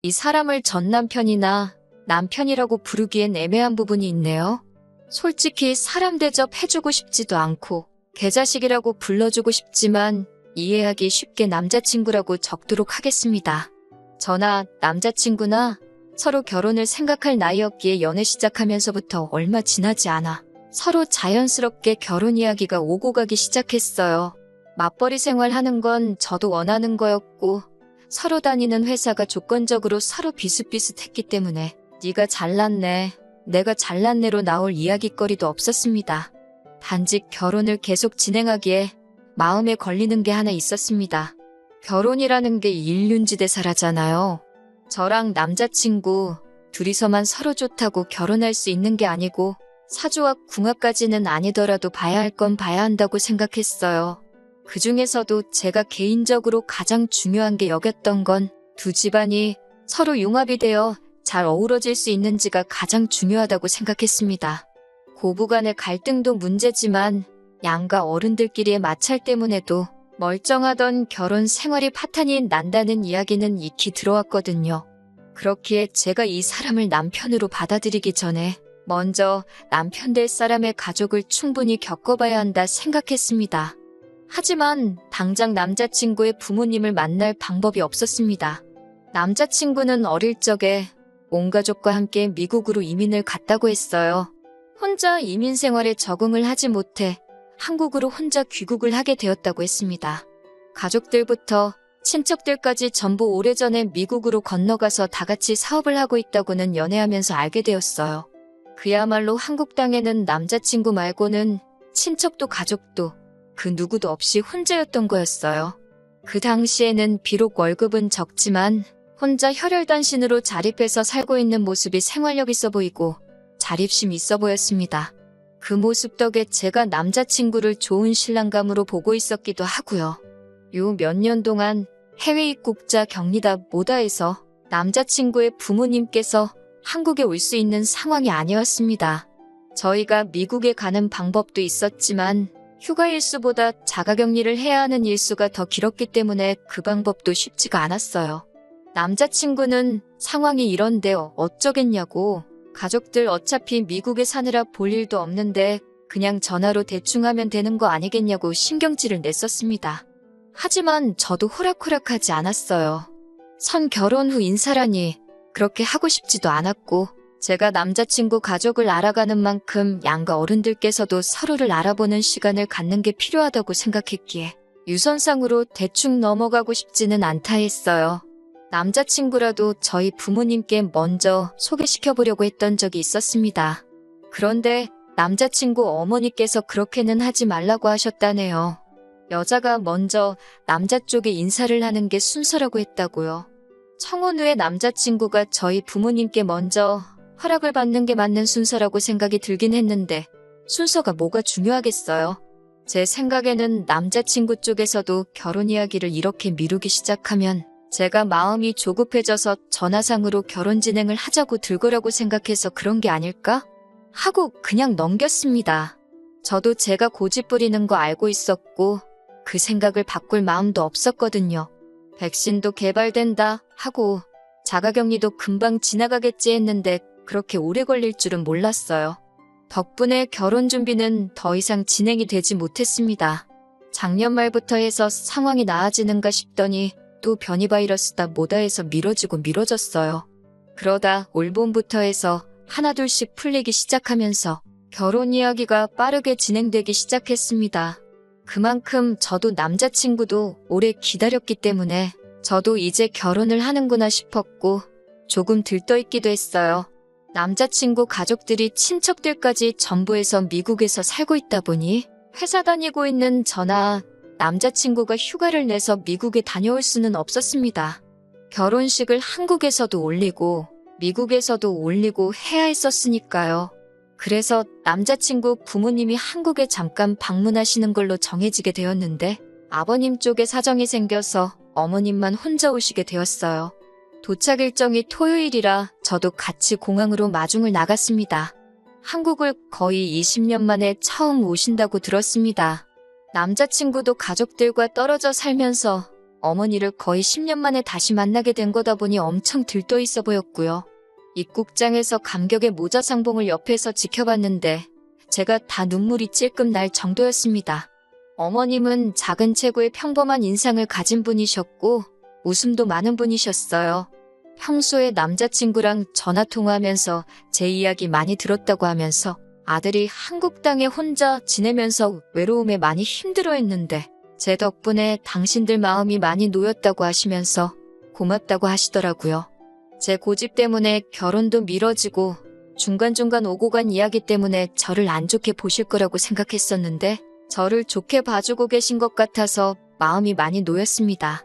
이 사람을 전 남편이나 남편이라고 부르기엔 애매한 부분이 있네요. 솔직히 사람 대접 해주고 싶지도 않고 개자식이라고 불러주고 싶지만 이해하기 쉽게 남자친구라고 적도록 하겠습니다. 저나 남자친구나 서로 결혼을 생각할 나이였기에 연애 시작하면서부터 얼마 지나지 않아 서로 자연스럽게 결혼 이야기가 오고 가기 시작했어요. 맞벌이 생활하는 건 저도 원하는 거였고 서로 다니는 회사가 조건적으로 서로 비슷비슷했기 때문에 네가 잘났네, 내가 잘났네로 나올 이야깃거리도 없었습니다. 단지 결혼을 계속 진행하기에 마음에 걸리는 게 하나 있었습니다. 결혼이라는 게 일륜지대사라잖아요. 저랑 남자친구 둘이서만 서로 좋다고 결혼할 수 있는 게 아니고 사주와 궁합까지는 아니더라도 봐야 할 건 봐야 한다고 생각했어요. 그 중에서도 제가 개인적으로 가장 중요한 게 여겼던 건 두 집안이 서로 융합이 되어 잘 어우러질 수 있는지가 가장 중요하다고 생각했습니다. 고부간의 갈등도 문제지만 양가 어른들끼리의 마찰 때문에도 멀쩡하던 결혼 생활이 파탄이 난다는 이야기는 익히 들어왔거든요. 그렇기에 제가 이 사람을 남편으로 받아들이기 전에 먼저 남편 될 사람의 가족을 충분히 겪어봐야 한다 생각했습니다. 하지만 당장 남자친구의 부모님을 만날 방법이 없었습니다. 남자친구는 어릴 적에 온 가족과 함께 미국으로 이민을 갔다고 했어요. 혼자 이민 생활에 적응을 하지 못해 한국으로 혼자 귀국을 하게 되었다고 했습니다. 가족들부터 친척들까지 전부 오래전에 미국으로 건너가서 다 같이 사업을 하고 있다고는 연애하면서 알게 되었어요. 그야말로 한국 땅에는 남자친구 말고는 친척도 가족도 그 누구도 없이 혼자였던 거였어요. 그 당시에는 비록 월급은 적지만 혼자 혈혈단신으로 자립해서 살고 있는 모습이 생활력 있어 보이고 자립심 있어 보였습니다. 그 모습 덕에 제가 남자친구를 좋은 신랑감으로 보고 있었기도 하고요. 요 몇 년 동안 해외 입국자 격리다 뭐다 해서 남자친구의 부모님께서 한국에 올 수 있는 상황이 아니었습니다. 저희가 미국에 가는 방법도 있었지만 휴가 일수보다 자가격리를 해야 하는 일수가 더 길었기 때문에 그 방법도 쉽지가 않았어요. 남자친구는 상황이 이런데 어쩌겠냐고, 가족들 어차피 미국에 사느라 볼 일도 없는데 그냥 전화로 대충 하면 되는 거 아니겠냐고 신경질을 냈었습니다. 하지만 저도 호락호락하지 않았어요. 선 결혼 후 인사라니 그렇게 하고 싶지도 않았고, 제가 남자친구 가족을 알아가는 만큼 양가 어른들께서도 서로를 알아보는 시간을 갖는 게 필요하다고 생각했기에 유선상으로 대충 넘어가고 싶지는 않다 했어요. 남자친구라도 저희 부모님께 먼저 소개시켜보려고 했던 적이 있었습니다. 그런데 남자친구 어머니께서 그렇게는 하지 말라고 하셨다네요. 여자가 먼저 남자 쪽에 인사를 하는 게 순서라고 했다고요. 청혼 후에 남자친구가 저희 부모님께 먼저 허락을 받는 게 맞는 순서라고 생각이 들긴 했는데 순서가 뭐가 중요하겠어요. 제 생각에는 남자친구 쪽에서도 결혼 이야기를 이렇게 미루기 시작하면 제가 마음이 조급해져서 전화상으로 결혼 진행을 하자고 들 거라고 생각해서 그런 게 아닐까? 하고 그냥 넘겼습니다. 저도 제가 고집 부리는 거 알고 있었고 그 생각을 바꿀 마음도 없었거든요. 백신도 개발된다 하고 자가격리도 금방 지나가겠지 했는데 그렇게 오래 걸릴 줄은 몰랐어요. 덕분에 결혼 준비는 더 이상 진행이 되지 못했습니다. 작년 말부터 해서 상황이 나아지는가 싶더니 또 변이 바이러스다 뭐다 해서 미뤄지고 미뤄졌어요. 그러다 올 봄부터 해서 하나둘씩 풀리기 시작하면서 결혼 이야기가 빠르게 진행되기 시작했습니다. 그만큼 저도 남자친구도 오래 기다렸기 때문에 저도 이제 결혼을 하는구나 싶었고 조금 들떠있기도 했어요. 남자친구 가족들이 친척들까지 전부에서 미국에서 살고 있다 보니 회사 다니고 있는 저나 남자친구가 휴가를 내서 미국에 다녀올 수는 없었습니다. 결혼식을 한국에서도 올리고 미국에서도 올리고 해야 했었으니까요. 그래서 남자친구 부모님이 한국에 잠깐 방문하시는 걸로 정해지게 되었는데 아버님 쪽에 사정이 생겨서 어머님만 혼자 오시게 되었어요. 도착 일정이 토요일이라 저도 같이 공항으로 마중을 나갔습니다. 한국을 거의 20년 만에 처음 오신다고 들었습니다. 남자친구도 가족들과 떨어져 살면서 어머니를 거의 10년 만에 다시 만나게 된 거다 보니 엄청 들떠 있어 보였고요. 입국장에서 감격의 모자 상봉을 옆에서 지켜봤는데 제가 다 눈물이 찔끔 날 정도였습니다. 어머님은 작은 체구의 평범한 인상을 가진 분이셨고 웃음도 많은 분이셨어요. 평소에 남자친구랑 전화통화하면서 제 이야기 많이 들었다고 하면서 아들이 한국 땅에 혼자 지내면서 외로움에 많이 힘들어했는데 제 덕분에 당신들 마음이 많이 놓였다고 하시면서 고맙다고 하시더라고요. 제 고집 때문에 결혼도 미뤄지고 중간중간 오고 간 이야기 때문에 저를 안 좋게 보실 거라고 생각했었는데 저를 좋게 봐주고 계신 것 같아서 마음이 많이 놓였습니다.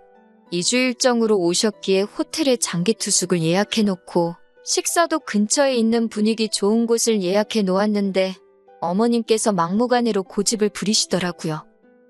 2주 일정으로 오셨기에 호텔에 장기 투숙을 예약해놓고 식사도 근처에 있는 분위기 좋은 곳을 예약해 놓았는데 어머님께서 막무가내로 고집을 부리시더라고요.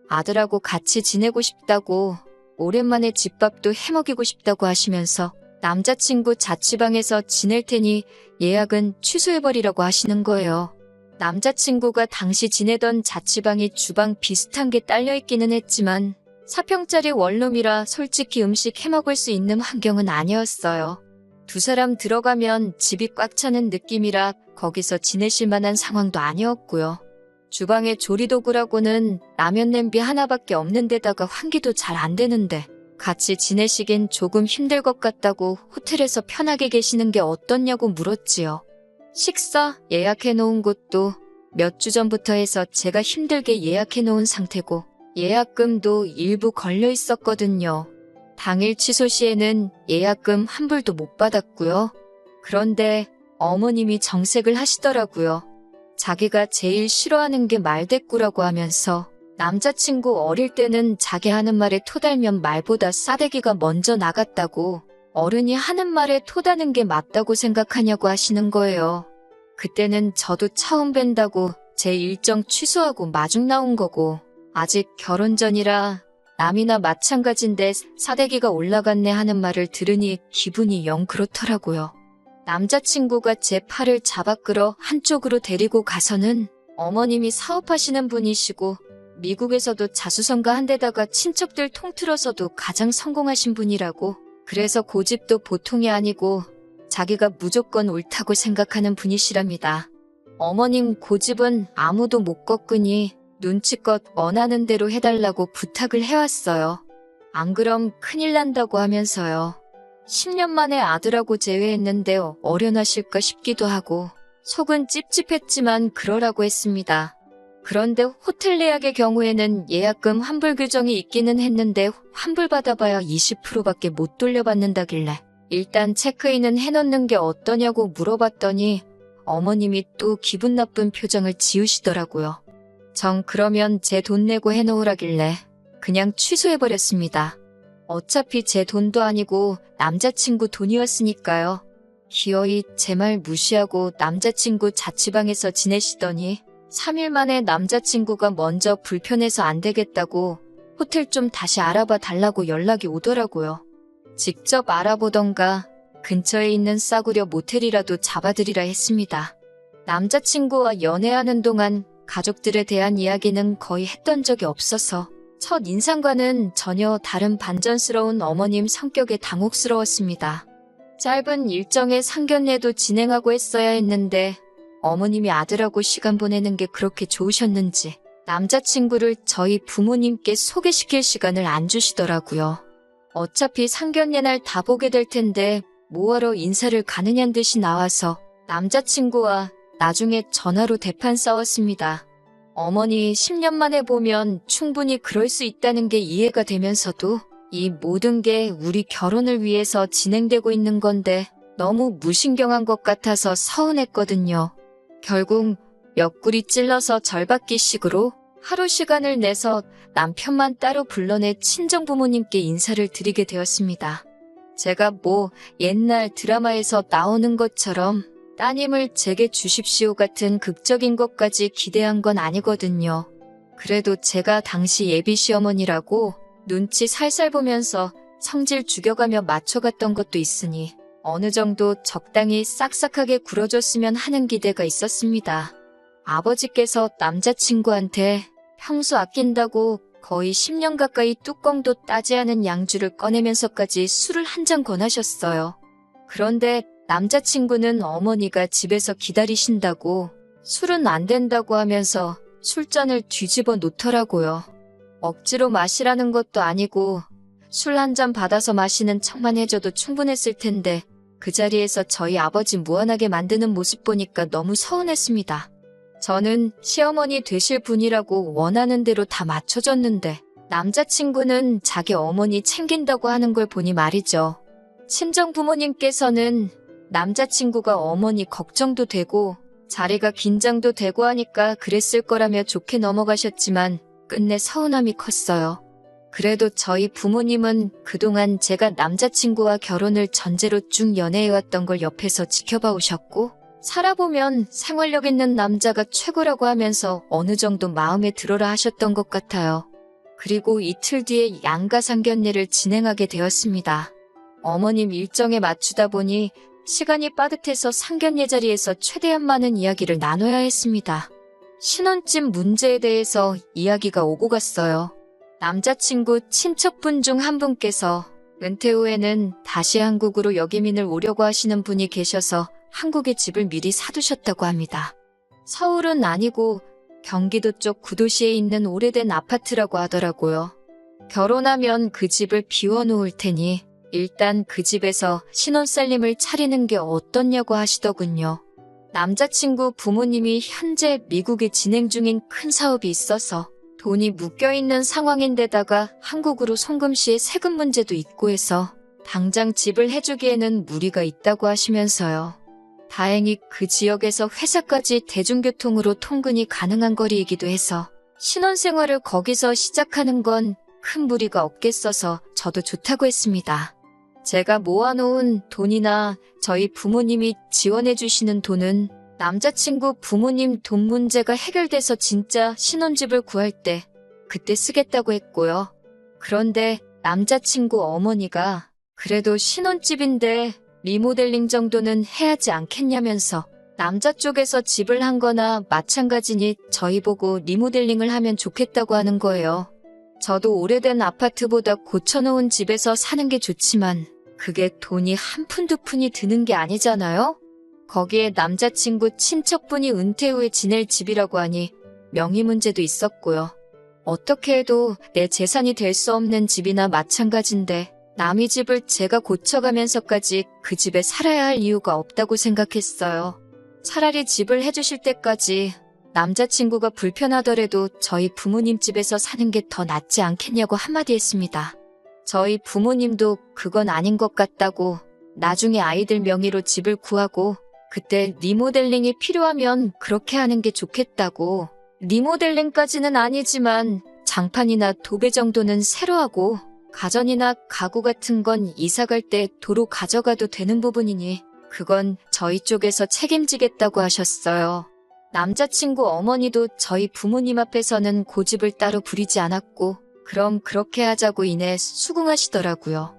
아들하고 같이 지내고 싶다고 오랜만에 집밥도 해먹이고 싶다고 하시면서 남자친구 자취방에서 지낼 테니 예약은 취소해버리라고 하시는 거예요. 남자친구가 당시 지내던 자취방이 주방 비슷한 게 딸려있기는 했지만 4평짜리 원룸이라 솔직히 음식 해먹을 수 있는 환경은 아니었어요. 두 사람 들어가면 집이 꽉 차는 느낌이라 거기서 지내실 만한 상황도 아니었고요. 주방에 조리도구라고는 라면 냄비 하나밖에 없는 데다가 환기도 잘 안 되는데 같이 지내시긴 조금 힘들 것 같다고 호텔에서 편하게 계시는 게 어떻냐고 물었지요. 식사 예약해 놓은 곳도 몇 주 전부터 해서 제가 힘들게 예약해 놓은 상태고 예약금도 일부 걸려 있었거든요. 당일 취소 시에는 예약금 한 불도 못 받았고요. 그런데 어머님이 정색을 하시더라고요. 자기가 제일 싫어하는 게 말대꾸라고 하면서 남자친구 어릴 때는 자기 하는 말에 토달면 말보다 싸대기가 먼저 나갔다고 어른이 하는 말에 토다는 게 맞다고 생각하냐고 하시는 거예요. 그때는 저도 처음 뵌다고 제 일정 취소하고 마중 나온 거고 아직 결혼 전이라 남이나 마찬가지인데 사대기가 올라갔네 하는 말을 들으니 기분이 영 그렇더라고요. 남자친구가 제 팔을 잡아 끌어 한쪽으로 데리고 가서는 어머님이 사업하시는 분이시고 미국에서도 자수성가 한 데다가 친척들 통틀어서도 가장 성공하신 분이라고 그래서 고집도 보통이 아니고 자기가 무조건 옳다고 생각하는 분이시랍니다. 어머님 고집은 아무도 못 꺾으니 눈치껏 원하는 대로 해달라고 부탁을 해왔어요. 안 그럼 큰일 난다고 하면서요. 10년 만에 아들하고 재회했는데 어련하실까 싶기도 하고 속은 찝찝했지만 그러라고 했습니다. 그런데 호텔 예약의 경우에는 예약금 환불 규정이 있기는 했는데 환불 받아봐야 20%밖에 못 돌려받는다길래 일단 체크인은 해놓는 게 어떠냐고 물어봤더니 어머님이 또 기분 나쁜 표정을 지으시더라고요. 정 그러면 제 돈 내고 해놓으라길래 그냥 취소해버렸습니다. 어차피 제 돈도 아니고 남자친구 돈이었으니까요. 기어이 제 말 무시하고 남자친구 자취방에서 지내시더니 3일 만에 남자친구가 먼저 불편해서 안 되겠다고 호텔 좀 다시 알아봐 달라고 연락이 오더라고요. 직접 알아보던가 근처에 있는 싸구려 모텔이라도 잡아드리라 했습니다. 남자친구와 연애하는 동안 가족들에 대한 이야기는 거의 했던 적이 없어서 첫 인상과는 전혀 다른 반전스러운 어머님 성격에 당혹스러웠습니다. 짧은 일정의 상견례도 진행하고 했어야 했는데 어머님이 아들하고 시간 보내는 게 그렇게 좋으셨는지 남자친구를 저희 부모님께 소개시킬 시간을 안 주시더라고요. 어차피 상견례 날 다 보게 될 텐데 뭐하러 인사를 가느냐는 듯이 나와서 남자친구와 나중에 전화로 대판 싸웠습니다. 어머니 10년 만에 보면 충분히 그럴 수 있다는 게 이해가 되면서도 이 모든 게 우리 결혼을 위해서 진행되고 있는 건데 너무 무신경한 것 같아서 서운했거든요. 결국 옆구리 찔러서 절받기식으로 하루 시간을 내서 남편만 따로 불러내 친정부모님께 인사를 드리게 되었습니다. 제가 뭐 옛날 드라마에서 나오는 것처럼 따님을 제게 주십시오 같은 극적인 것까지 기대한 건 아니거든요. 그래도 제가 당시 예비 시어머니라고 눈치 살살 보면서 성질 죽여가며 맞춰갔던 것도 있으니 어느 정도 적당히 싹싹하게 굴어줬으면 하는 기대가 있었습니다. 아버지께서 남자친구한테 평소 아낀다고 거의 10년 가까이 뚜껑도 따지 않은 양주를 꺼내면서까지 술을 한 잔 권하셨어요. 그런데 남자친구는 어머니가 집에서 기다리신다고 술은 안 된다고 하면서 술잔을 뒤집어 놓더라고요. 억지로 마시라는 것도 아니고 술 한 잔 받아서 마시는 척만 해줘도 충분했을 텐데 그 자리에서 저희 아버지 무안하게 만드는 모습 보니까 너무 서운했습니다. 저는 시어머니 되실 분이라고 원하는 대로 다 맞춰줬는데 남자친구는 자기 어머니 챙긴다고 하는 걸 보니 말이죠. 친정 부모님께서는 남자친구가 어머니 걱정도 되고 자리가 긴장도 되고 하니까 그랬을 거라며 좋게 넘어가셨지만 끝내 서운함이 컸어요. 그래도 저희 부모님은 그동안 제가 남자친구와 결혼을 전제로 쭉 연애해왔던 걸 옆에서 지켜봐 오셨고 살아보면 생활력 있는 남자가 최고라고 하면서 어느 정도 마음에 들어라 하셨던 것 같아요. 그리고 이틀 뒤에 양가 상견례를 진행하게 되었습니다. 어머님 일정에 맞추다 보니 시간이 빠듯해서 상견례 자리에서 최대한 많은 이야기를 나눠야 했습니다. 신혼집 문제에 대해서 이야기가 오고 갔어요. 남자친구 친척분 중 한 분께서 은퇴 후에는 다시 한국으로 역이민을 오려고 하시는 분이 계셔서 한국에 집을 미리 사두셨다고 합니다. 서울은 아니고 경기도 쪽 구도시에 있는 오래된 아파트라고 하더라고요. 결혼하면 그 집을 비워놓을 테니 일단 그 집에서 신혼살림을 차리는 게 어떻냐고 하시더군요. 남자친구 부모님이 현재 미국에 진행 중인 큰 사업이 있어서 돈이 묶여있는 상황인데다가 한국으로 송금 시에 세금 문제도 있고 해서 당장 집을 해주기에는 무리가 있다고 하시면서요. 다행히 그 지역에서 회사까지 대중교통으로 통근이 가능한 거리이기도 해서 신혼생활을 거기서 시작하는 건 큰 무리가 없겠어서 저도 좋다고 했습니다. 제가 모아놓은 돈이나 저희 부모님이 지원해주시는 돈은 남자친구 부모님 돈 문제가 해결돼서 진짜 신혼집을 구할 때 그때 쓰겠다고 했고요. 그런데 남자친구 어머니가 그래도 신혼집인데 리모델링 정도는 해야지 않겠냐면서 남자 쪽에서 집을 한 거나 마찬가지니 저희 보고 리모델링을 하면 좋겠다고 하는 거예요. 저도 오래된 아파트보다 고쳐놓은 집에서 사는 게 좋지만 그게 돈이 한 푼 두 푼이 드는 게 아니잖아요? 거기에 남자친구 친척분이 은퇴 후에 지낼 집이라고 하니 명의 문제도 있었고요. 어떻게 해도 내 재산이 될 수 없는 집이나 마찬가지인데 남의 집을 제가 고쳐가면서까지 그 집에 살아야 할 이유가 없다고 생각했어요. 차라리 집을 해주실 때까지 남자친구가 불편하더라도 저희 부모님 집에서 사는 게 더 낫지 않겠냐고 한마디 했습니다. 저희 부모님도 그건 아닌 것 같다고 나중에 아이들 명의로 집을 구하고 그때 리모델링이 필요하면 그렇게 하는 게 좋겠다고. 리모델링까지는 아니지만 장판이나 도배 정도는 새로 하고 가전이나 가구 같은 건 이사 갈 때 도로 가져가도 되는 부분이니 그건 저희 쪽에서 책임지겠다고 하셨어요. 남자친구 어머니도 저희 부모님 앞에서는 고집을 따로 부리지 않았고 그럼 그렇게 하자고 이내 수긍하시더라고요.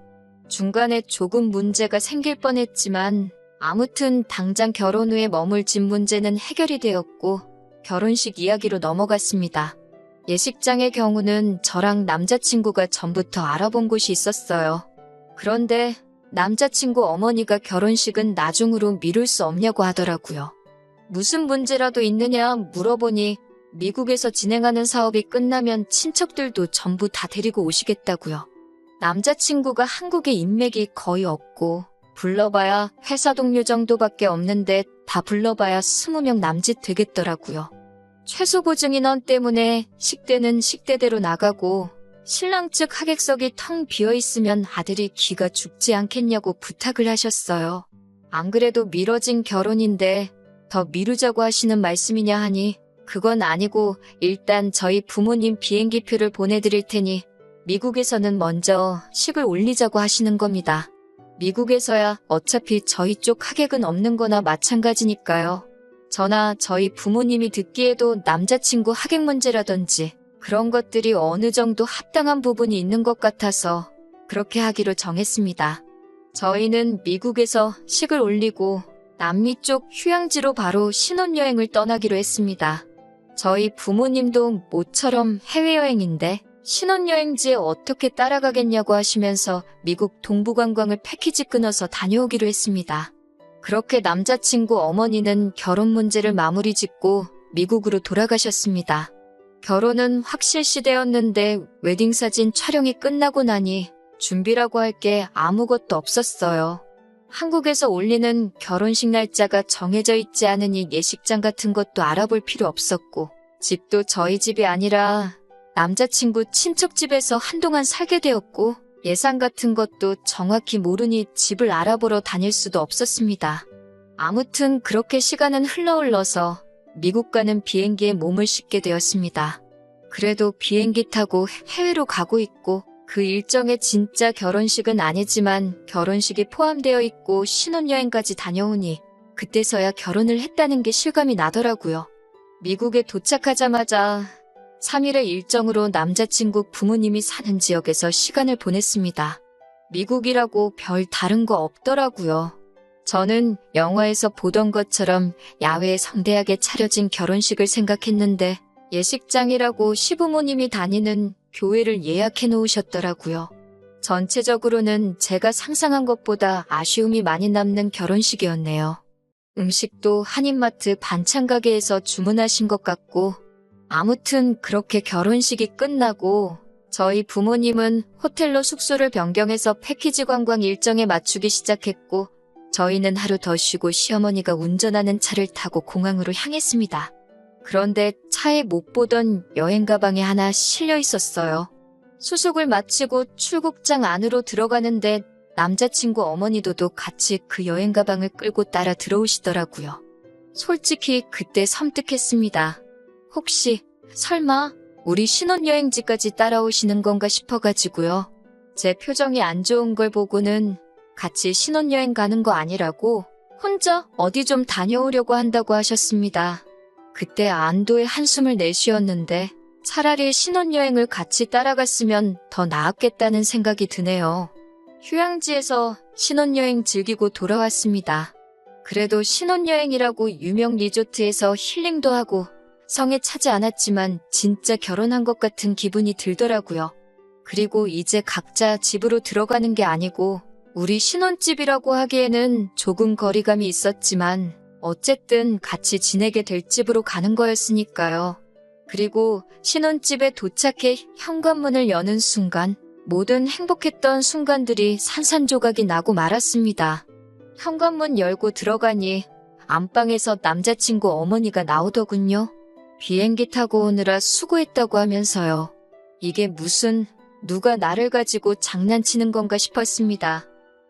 중간에 조금 문제가 생길 뻔했지만 아무튼 당장 결혼 후에 머물 집 문제는 해결이 되었고 결혼식 이야기로 넘어갔습니다. 예식장의 경우는 저랑 남자친구가 전부터 알아본 곳이 있었어요. 그런데 남자친구 어머니가 결혼식은 나중으로 미룰 수 없냐고 하더라고요. 무슨 문제라도 있느냐 물어보니 미국에서 진행하는 사업이 끝나면 친척들도 전부 다 데리고 오시겠다고요. 남자친구가 한국에 인맥이 거의 없고 불러봐야 회사 동료 정도밖에 없는데 다 불러봐야 20명 남짓 되겠더라고요. 최소 보증 인원 때문에 식대는 식대대로 나가고 신랑 측 하객석이 텅 비어있으면 아들이 기가 죽지 않겠냐고 부탁을 하셨어요. 안 그래도 미뤄진 결혼인데 더 미루자고 하시는 말씀이냐 하니 그건 아니고 일단 저희 부모님 비행기표를 보내드릴 테니 미국에서는 먼저 식을 올리자고 하시는 겁니다. 미국에서야 어차피 저희 쪽 하객은 없는 거나 마찬가지니까요. 저나 저희 부모님이 듣기에도 남자친구 하객 문제라든지 그런 것들이 어느 정도 합당한 부분이 있는 것 같아서 그렇게 하기로 정했습니다. 저희는 미국에서 식을 올리고 남미 쪽 휴양지로 바로 신혼여행을 떠나기로 했습니다. 저희 부모님도 모처럼 해외여행인데 신혼여행지에 어떻게 따라가겠냐고 하시면서 미국 동부관광을 패키지 끊어서 다녀오기로 했습니다. 그렇게 남자친구 어머니는 결혼 문제를 마무리 짓고 미국으로 돌아가셨습니다. 결혼은 확실시되었는데 웨딩사진 촬영이 끝나고 나니 준비라고 할 게 아무것도 없었어요. 한국에서 올리는 결혼식 날짜가 정해져 있지 않으니 예식장 같은 것도 알아볼 필요 없었고, 집도 저희 집이 아니라 남자친구 친척 집에서 한동안 살게 되었고, 예산 같은 것도 정확히 모르니 집을 알아보러 다닐 수도 없었습니다. 아무튼 그렇게 시간은 흘러서 미국 가는 비행기에 몸을 싣게 되었습니다. 그래도 비행기 타고 해외로 가고 있고, 그 일정에 진짜 결혼식은 아니지만 결혼식이 포함되어 있고 신혼여행까지 다녀오니 그때서야 결혼을 했다는 게 실감이 나더라고요. 미국에 도착하자마자 3일의 일정으로 남자친구 부모님이 사는 지역에서 시간을 보냈습니다. 미국이라고 별 다른 거 없더라고요. 저는 영화에서 보던 것처럼 야외에 성대하게 차려진 결혼식을 생각했는데 예식장이라고 시부모님이 다니는 교회를 예약해 놓으셨더라고요. 전체적으로는 제가 상상한 것보다 아쉬움이 많이 남는 결혼식이었네요. 음식도 한인마트 반찬 가게에서 주문하신 것 같고, 아무튼 그렇게 결혼식이 끝나고 저희 부모님은 호텔로 숙소를 변경해서 패키지 관광 일정에 맞추기 시작했고, 저희는 하루 더 쉬고 시어머니가 운전하는 차를 타고 공항으로 향했습니다. 그런데 차에 못 보던 여행 가방이 하나 실려 있었어요. 수속을 마치고 출국장 안으로 들어가는데 남자친구 어머니도 같이 그 여행 가방을 끌고 따라 들어오시더라고요. 솔직히 그때 섬뜩했습니다. 혹시 설마 우리 신혼여행지까지 따라오시는 건가 싶어가지고요. 제 표정이 안 좋은 걸 보고는 같이 신혼여행 가는 거 아니라고 혼자 어디 좀 다녀오려고 한다고 하셨습니다. 그때 안도의 한숨을 내쉬었는데 차라리 신혼여행을 같이 따라갔으면 더 나았겠다는 생각이 드네요. 휴양지에서 신혼여행 즐기고 돌아왔습니다. 그래도 신혼여행이라고 유명 리조트에서 힐링도 하고 성에 차지 않았지만 진짜 결혼한 것 같은 기분이 들더라고요. 그리고 이제 각자 집으로 들어가는 게 아니고 우리 신혼집이라고 하기에는 조금 거리감이 있었지만 어쨌든 같이 지내게 될 집으로 가는 거였으니까요. 그리고 신혼집에 도착해 현관문을 여는 순간 모든 행복했던 순간들이 산산조각이 나고 말았습니다. 현관문 열고 들어가니 안방에서 남자친구 어머니가 나오더군요. 비행기 타고 오느라 수고했다고 하면서요. 이게 무슨 누가 나를 가지고 장난치는 건가 싶었습니다.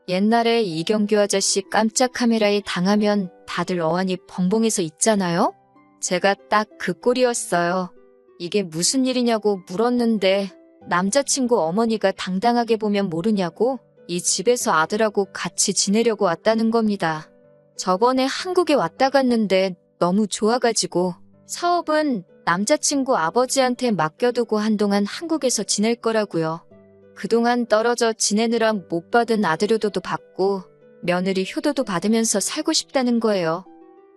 옛날에 이경규 아저씨 깜짝 카메라에 당하면 다들 어안이 벙벙해서 있잖아요? 제가 딱 그 꼴이었어요. 이게 무슨 일이냐고 물었는데 남자친구 어머니가 당당하게 보면 모르냐고 이 집에서 아들하고 같이 지내려고 왔다는 겁니다. 저번에 한국에 왔다 갔는데 너무 좋아가지고 사업은 남자친구 아버지한테 맡겨두고 한동안 한국에서 지낼 거라고요. 그동안 떨어져 지내느라 못 받은 아들 효도도 받고 며느리 효도도 받으면서 살고 싶다는 거예요.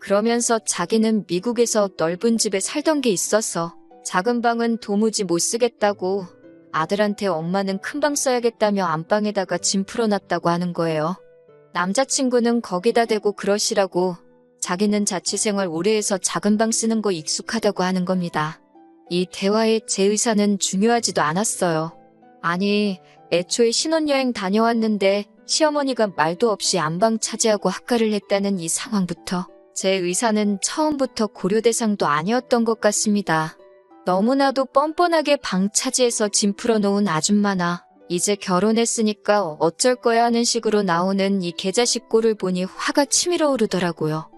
그러면서 자기는 미국에서 넓은 집에 살던 게 있어서 작은 방은 도무지 못 쓰겠다고 아들한테 엄마는 큰 방 써야겠다며 안방에다가 짐 풀어놨다고 하는 거예요. 남자친구는 거기다 대고 그러시라고 자기는 자취생활 오래 해서 작은 방 쓰는 거 익숙하다고 하는 겁니다. 이 대화에 제 의사는 중요하지도 않았어요. 아니, 애초에 신혼여행 다녀왔는데 시어머니가 말도 없이 안방 차지하고 학가를 했다는 이 상황부터 제 의사는 처음부터 고려 대상도 아니었던 것 같습니다. 너무나도 뻔뻔하게 방 차지해서 짐 풀어놓은 아줌마나 이제 결혼했으니까 어쩔 거야 하는 식으로 나오는 이 개자식 꼴을 보니 화가 치밀어 오르더라고요.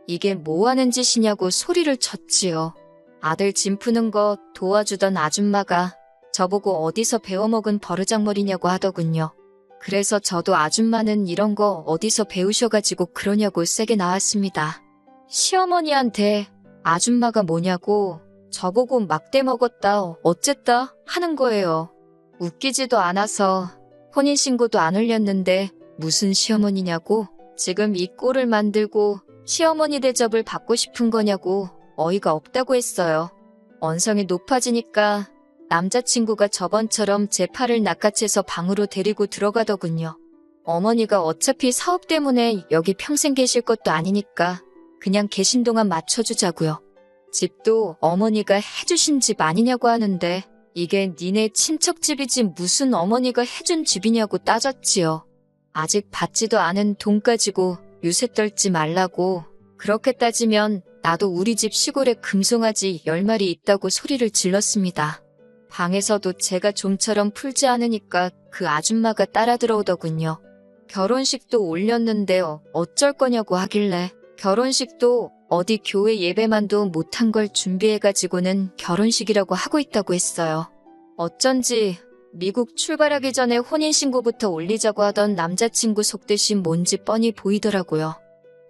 이게 뭐 하는 짓이냐고 소리를 쳤지요. 아들 짐 푸는 거 도와주던 아줌마가 저보고 어디서 배워먹은 버르장머리냐고 하더군요. 그래서 저도 아줌마는 이런 거 어디서 배우셔가지고 그러냐고 세게 나왔습니다. 시어머니한테 아줌마가 뭐냐고 저보고 막대 먹었다 어쨌다 하는 거예요. 웃기지도 않아서 혼인신고도 안 올렸는데 무슨 시어머니냐고 지금 이 꼴을 만들고 시어머니 대접을 받고 싶은 거냐고 어이가 없다고 했어요. 언성이 높아지니까 남자친구가 저번처럼 제 팔을 낚아채서 방으로 데리고 들어가더군요. 어머니가 어차피 사업 때문에 여기 평생 계실 것도 아니니까 그냥 계신 동안 맞춰주자고요. 집도 어머니가 해주신 집 아니냐고 하는데 이게 니네 친척집이지 무슨 어머니가 해준 집이냐고 따졌지요. 아직 받지도 않은 돈 가지고 유세 떨지 말라고. 그렇게 따지면 나도 우리 집 시골에 금송아지 10마리 있다고 소리를 질렀습니다. 방에서도 제가 좀처럼 풀지 않으니까 그 아줌마가 따라 들어오더군요. 결혼식도 올렸는데 어쩔 거냐고 하길래 결혼식도 어디 교회 예배만도 못한 걸 준비해가지고는 결혼식이라고 하고 있다고 했어요. 어쩐지 미국 출발하기 전에 혼인신고부터 올리자고 하던 남자친구 속뜻이 뭔지 뻔히 보이더라고요.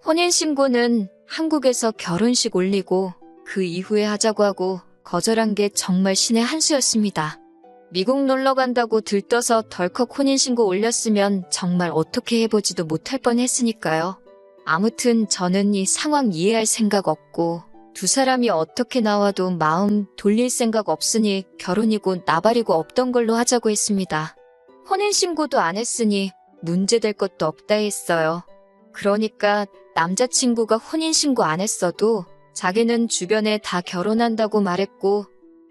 혼인신고는 한국에서 결혼식 올리고 그 이후에 하자고 하고 거절한 게 정말 신의 한 수였습니다. 미국 놀러 간다고 들떠서 덜컥 혼인신고 올렸으면 정말 어떻게 해보지도 못할 뻔했으니까요. 아무튼 저는 이 상황 이해할 생각 없고 두 사람이 어떻게 나와도 마음 돌릴 생각 없으니 결혼이고 나발이고 없던 걸로 하자고 했습니다. 혼인신고도 안 했으니 문제될 것도 없다 했어요. 그러니까 남자친구가 혼인신고 안 했어도 자기는 주변에 다 결혼한다고 말했고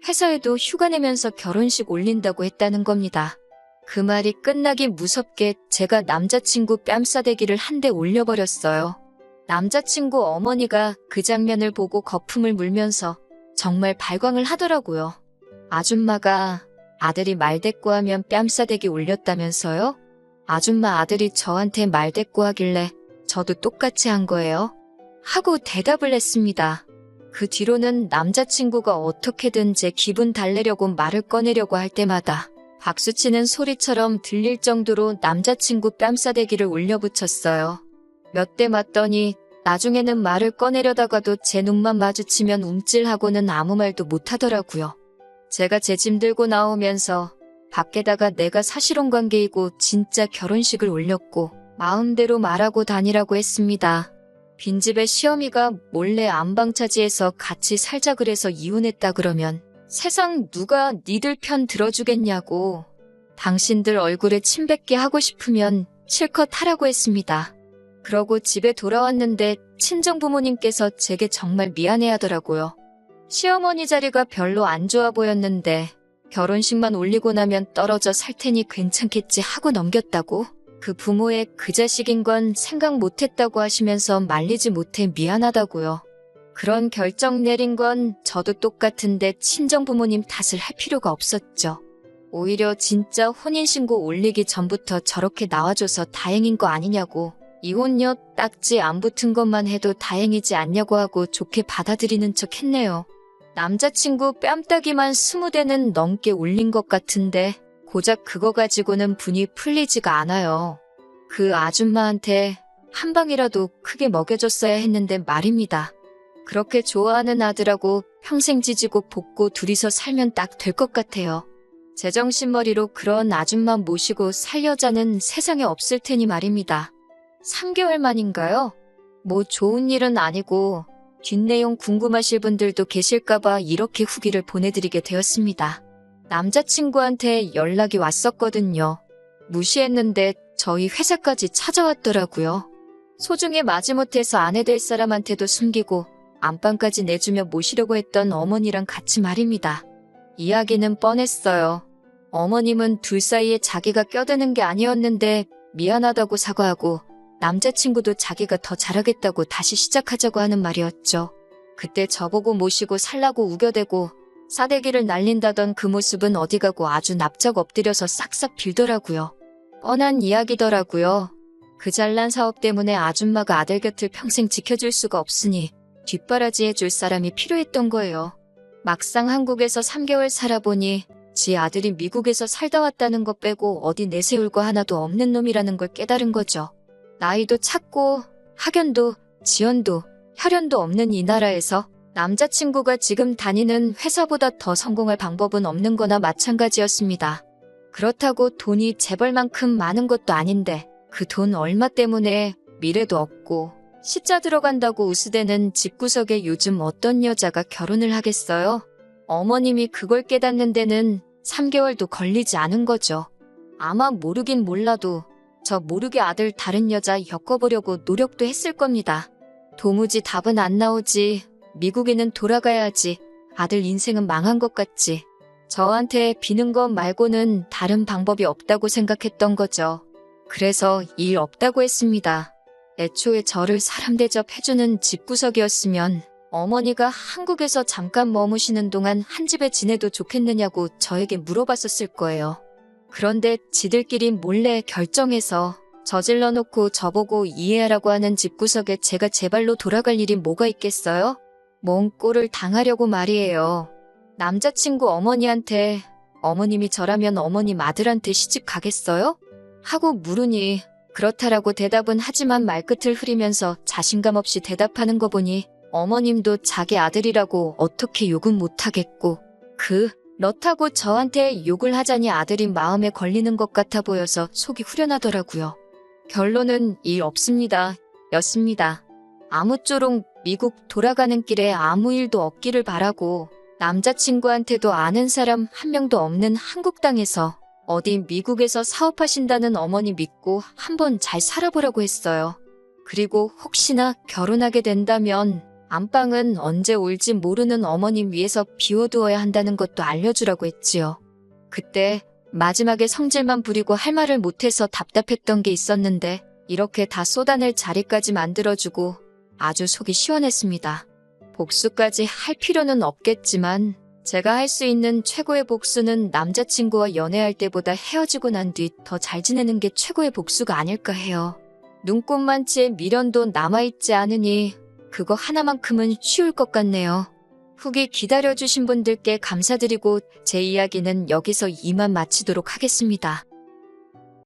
회사에도 휴가 내면서 결혼식 올린다고 했다는 겁니다. 그 말이 끝나기 무섭게 제가 남자친구 뺨싸대기를 한 대 올려버렸어요. 남자친구 어머니가 그 장면을 보고 거품을 물면서 정말 발광을 하더라고요. 아줌마가 아들이 말대꾸하면 뺨싸대기 올렸다면서요? 아줌마 아들이 저한테 말대꾸하길래 저도 똑같이 한 거예요. 하고 대답을 했습니다. 그 뒤로는 남자친구가 어떻게든 제 기분 달래려고 말을 꺼내려고 할 때마다 박수치는 소리처럼 들릴 정도로 남자친구 뺨싸대기를 올려붙였어요. 몇 대 맞더니 나중에는 말을 꺼내려다가도 제 눈만 마주치면 움찔하고는 아무 말도 못하더라고요. 제가 제 짐 들고 나오면서 밖에다가 내가 사실혼 관계이고 진짜 결혼식을 올렸고 마음대로 말하고 다니라고 했습니다. 빈집에 시어미가 몰래 안방차지해서 같이 살자 그래서 이혼했다 그러면 세상 누가 니들 편 들어주겠냐고. 당신들 얼굴에 침 뱉게 하고 싶으면 실컷 하라고 했습니다. 그러고 집에 돌아왔는데 친정부모님께서 제게 정말 미안해하더라고요. 시어머니 자리가 별로 안 좋아 보였는데 결혼식만 올리고 나면 떨어져 살 테니 괜찮겠지 하고 넘겼다고. 그 부모의 그 자식인 건 생각 못했다고 하시면서 말리지 못해 미안하다고요. 그런 결정 내린 건 저도 똑같은데 친정부모님 탓을 할 필요가 없었죠. 오히려 진짜 혼인신고 올리기 전부터 저렇게 나와줘서 다행인 거 아니냐고. 이혼녀 딱지 안 붙은 것만 해도 다행이지 않냐고 하고 좋게 받아들이는 척 했네요. 남자친구 뺨따기만 20대는 넘게 올린 것 같은데 고작 그거 가지고는 분이 풀리지가 않아요. 그 아줌마한테 한 방이라도 크게 먹여줬어야 했는데 말입니다. 그렇게 좋아하는 아들하고 평생 지지고 볶고 둘이서 살면 딱 될 것 같아요. 제정신머리로 그런 아줌마 모시고 살 여자는 세상에 없을 테니 말입니다. 3개월 만인가요? 뭐 좋은 일은 아니고 뒷내용 궁금하실 분들도 계실까봐 이렇게 후기를 보내드리게 되었습니다. 남자친구한테 연락이 왔었거든요. 무시했는데 저희 회사까지 찾아왔더라고요. 소중히 마지못해서 아내 될 사람한테도 숨기고 안방까지 내주며 모시려고 했던 어머니랑 같이 말입니다. 이야기는 뻔했어요. 어머님은 둘 사이에 자기가 껴드는 게 아니었는데 미안하다고 사과하고 남자친구도 자기가 더 잘하겠다고 다시 시작하자고 하는 말이었죠. 그때 저보고 모시고 살라고 우겨대고 싸대기를 날린다던 그 모습은 어디 가고 아주 납작 엎드려서 싹싹 빌더라고요. 뻔한 이야기더라고요. 그 잘난 사업 때문에 아줌마가 아들 곁을 평생 지켜줄 수가 없으니 뒷바라지 해줄 사람이 필요했던 거예요. 막상 한국에서 3개월 살아보니 지 아들이 미국에서 살다 왔다는 것 빼고 어디 내세울 거 하나도 없는 놈이라는 걸 깨달은 거죠. 나이도 찼고 학연도 지연도 혈연도 없는 이 나라에서 남자친구가 지금 다니는 회사보다 더 성공할 방법은 없는 거나 마찬가지였습니다. 그렇다고 돈이 재벌만큼 많은 것도 아닌데 그 돈 얼마 때문에 미래도 없고 시자 들어간다고 우스대는 집구석에 요즘 어떤 여자가 결혼을 하겠어요? 어머님이 그걸 깨닫는 데는 3개월도 걸리지 않은 거죠. 아마 모르긴 몰라도 저 모르게 아들 다른 여자 엮어보려고 노력도 했을 겁니다. 도무지 답은 안 나오지. 미국에는 돌아가야 하지. 아들 인생은 망한 것 같지. 저한테 비는 것 말고는 다른 방법이 없다고 생각했던 거죠. 그래서 일 없다고 했습니다. 애초에 저를 사람 대접해주는 집구석이었으면 어머니가 한국에서 잠깐 머무시는 동안 한 집에 지내도 좋겠느냐고 저에게 물어봤었을 거예요. 그런데 지들끼리 몰래 결정해서 저질러 놓고 저보고 이해하라고 하는 집구석에 제가 제 발로 돌아갈 일이 뭐가 있겠어요? 뭔 꼴을 당하려고 말이에요. 남자친구 어머니한테 어머님이 저라면 어머님 아들한테 시집 가겠어요? 하고 물으니 그렇다라고 대답은 하지만 말끝을 흐리면서 자신감 없이 대답하는 거 보니 어머님도 자기 아들이라고 어떻게 욕은 못하겠고 그렇다고 저한테 욕을 하자니 아들이 마음에 걸리는 것 같아 보여서 속이 후련하더라고요. 결론은 일 없습니다. 였습니다. 아무쪼록 미국 돌아가는 길에 아무 일도 없기를 바라고 남자친구한테도 아는 사람 한 명도 없는 한국 땅에서 어디 미국에서 사업하신다는 어머니 믿고 한번 잘 살아보라고 했어요. 그리고 혹시나 결혼하게 된다면 안방은 언제 올지 모르는 어머님 위해서 비워두어야 한다는 것도 알려주라고 했지요. 그때 마지막에 성질만 부리고 할 말을 못해서 답답했던 게 있었는데 이렇게 다 쏟아낼 자리까지 만들어주고 아주 속이 시원했습니다. 복수까지 할 필요는 없겠지만 제가 할 수 있는 최고의 복수는 남자친구와 연애할 때보다 헤어지고 난 뒤 더 잘 지내는 게 최고의 복수가 아닐까 해요. 눈꽃만치의 미련도 남아있지 않으니 그거 하나만큼은 쉬울 것 같네요. 후기 기다려주신 분들께 감사드리고 제 이야기는 여기서 이만 마치도록 하겠습니다.